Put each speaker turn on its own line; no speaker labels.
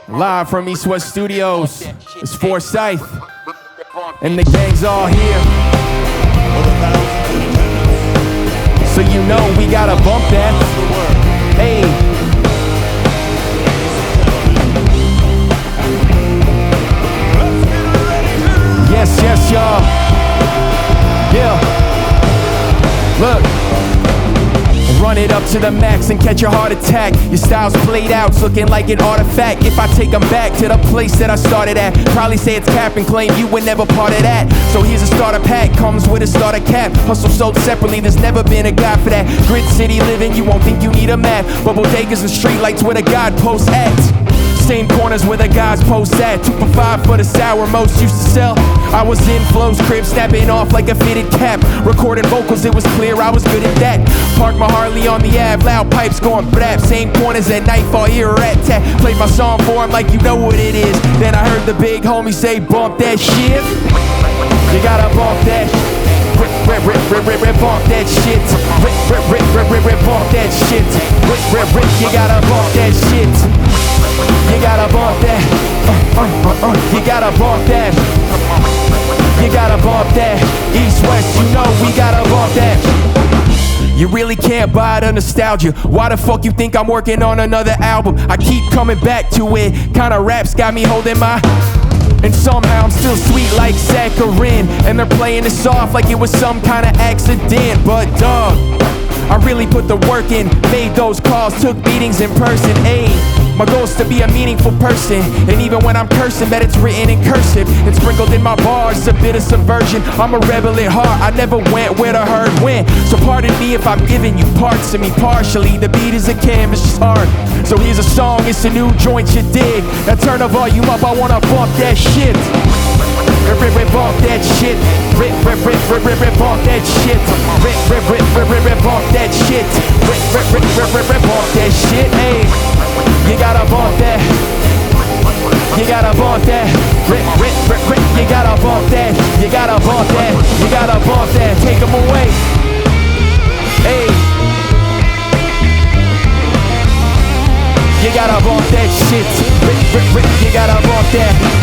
Live from EastWest Studios, it's Forsyth, and the gang's all here. So you know we gotta bump that. Hey. Yes, yes, y'all. Yeah. Look. Run it up to the max and catch a heart attack. Your style's played out, it's looking like an artifact. If I take them back to the place that I started at, probably say it's cap and claim you were never part of that. So here's a starter pack, comes with a starter cap. Hustle sold separately, there's never been a guy for that. Grid city living, you won't think you need a map. But bodegas and streetlights where the guideposts act. Same corners where the guys post at. 2 for $5 for the sour most used to sell. I was in Flo's crib, snapping off like a fitted cap. Recording vocals, it was clear I was good at that. Parked my Harley on the Ave, loud pipes going brap. Same corners at nightfall, ear rat tat. Played my song for him like you know what it is. Then I heard the big homie say, bump that shit. You gotta bump that. Bump that shit. Bump that shit. You gotta bump that shit. You gotta bump that. You gotta bump that. You gotta bump that. EastWest, you know we gotta bump that. You really can't buy the nostalgia. Why the fuck you think I'm working on another album? I keep coming back to it. Kinda raps got me holding my. And somehow I'm still sweet like saccharin. And they're playing this off like it was some kind of accident. But dog, I really put the work in. Made those calls, took meetings in person. Ayy, my goal's to be a meaningful person. And even when I'm cursing, bet it's written in cursive and sprinkled in my bars, a bit of subversion. I'm a rebel at heart, I never went where the herd went. So pardon me if I'm giving you parts of me partially. The beat is a canvas, it's hard. So here's a song, it's a new joint you dig. Now turn the volume up, I wanna bump that shit. Bump that shit. Bump that shit. Bump that shit. Bump that shit. Hey, you gotta bump that. You gotta bump that. You gotta bump that. You gotta bump that. You gotta bump that. Take them away. Hey, you gotta bump that shit. You gotta bump that.